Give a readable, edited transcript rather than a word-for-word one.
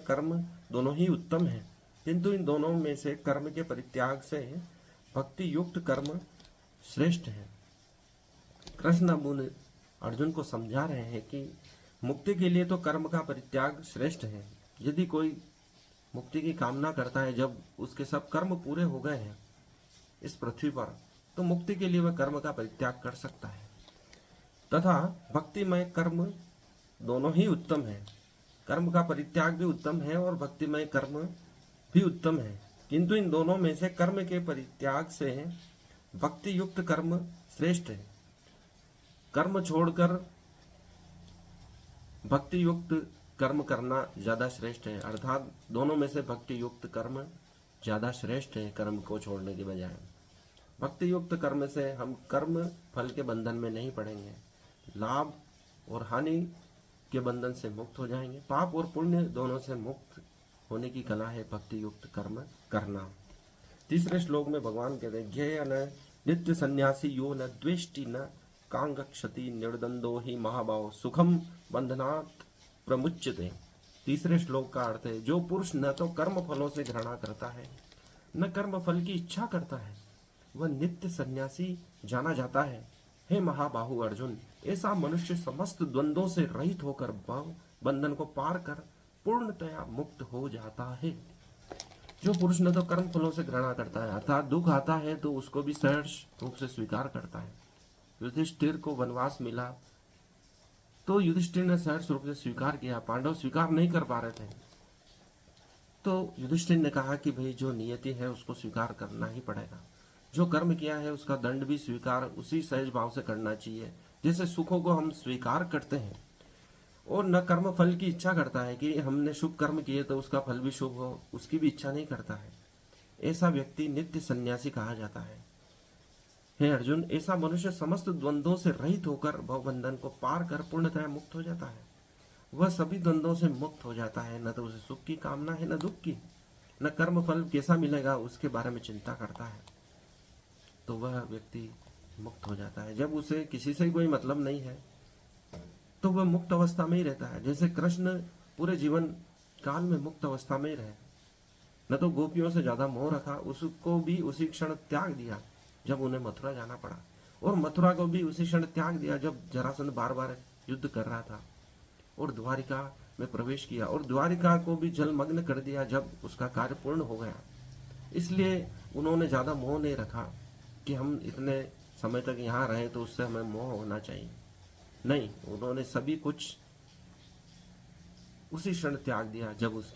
कर्म दोनों ही उत्तम है, किंतु इन दोनों में से कर्म के परित्याग से भक्ति युक्त कर्म श्रेष्ठ है। कृष्ण अब अर्जुन को समझा रहे हैं कि मुक्ति के लिए तो कर्म का परित्याग श्रेष्ठ है। यदि कोई मुक्ति की कामना करता है, जब उसके सब कर्म पूरे हो गए हैं इस पृथ्वी पर, तो मुक्ति के लिए वह कर्म का परित्याग कर सकता है। तथा भक्तिमय कर्म दोनों ही उत्तम है। कर्म का परित्याग भी उत्तम है और भक्तिमय कर्म भी उत्तम है, किंतु इन दोनों में से कर्म के परित्याग से भक्ति युक्त कर्म श्रेष्ठ है। कर्म छोड़कर भक्ति युक्त कर्म करना ज्यादा श्रेष्ठ है, अर्थात दोनों में से भक्ति युक्त कर्म ज्यादा श्रेष्ठ है कर्म को छोड़ने के बजाय। भक्ति युक्त कर्म से हम कर्म फल के बंधन में नहीं पड़ेंगे, लाभ और हानि के बंधन से मुक्त हो जाएंगे। पाप और पुण्य दोनों से मुक्त होने की कला है भक्ति युक्त कर्म करना। तीसरे श्लोक में भगवान कहते हैं, ज्ञेय न नित्य सन्यासी यो न द्वेष्टि न कांगक्षति निर्दंदो ही महाभाव सुखम बंधनात् प्रमुच्यते। तीसरे श्लोक का अर्थ है, जो पुरुष न तो कर्म फलों से घृणा करता है न कर्म फल की इच्छा करता है, वह नित्य सन्यासी जाना जाता है। हे महाबाहु अर्जुन, ऐसा मनुष्य समस्त द्वंद्वों से रहित होकर भव बंधन को पार कर पूर्णतया मुक्त हो जाता है। जो पुरुष न तो कर्म फलों से घृणा करता है, अर्थात दुख आता है तो उसको भी सहर्ष रूप से स्वीकार करता है। युधिष्ठिर को वनवास मिला तो युधिष्ठिर ने सहर्ष रूप से स्वीकार किया, पांडव स्वीकार नहीं कर पा रहे थे, तो युधिष्ठिर ने कहा कि भाई जो नियति है उसको स्वीकार करना ही पड़ेगा। जो कर्म किया है उसका दंड भी स्वीकार उसी सहज भाव से करना चाहिए, जैसे सुखों को हम स्वीकार करते हैं। और न कर्म फल की इच्छा करता है कि हमने शुभ कर्म किए तो उसका फल भी शुभ हो, उसकी भी इच्छा नहीं करता है। ऐसा व्यक्ति नित्य सन्यासी कहा जाता है। हे अर्जुन, ऐसा मनुष्य समस्त द्वंद्वों से रहित होकर भवबंधन को पार कर पूर्णतः मुक्त हो जाता है। वह सभी द्वंद्वों से मुक्त हो जाता है, न तो उसे सुख की कामना है न दुख की, न कर्म फल कैसा मिलेगा उसके बारे में चिंता करता है, तो वह व्यक्ति मुक्त हो जाता है। जब उसे किसी से कोई मतलब नहीं है तो वह मुक्त अवस्था में ही रहता है। जैसे कृष्ण पूरे जीवन काल में मुक्त अवस्था में ही रहे, न तो गोपियों से ज्यादा मोह रखा, उसको भी उसी क्षण त्याग दिया जब उन्हें मथुरा जाना पड़ा, और मथुरा को भी उसी क्षण त्याग दिया जब जरासंध बार बार युद्ध कर रहा था, और द्वारिका में प्रवेश किया और द्वारिका को भी जलमग्न कर दिया जब उसका कार्य पूर्ण हो गया। इसलिए उन्होंने ज्यादा मोह नहीं रखा कि हम इतने समय तक यहाँ रहे तो उससे हमें मोह होना चाहिए। नहीं, उन्होंने सभी कुछ उसी क्षण त्याग दिया जब उस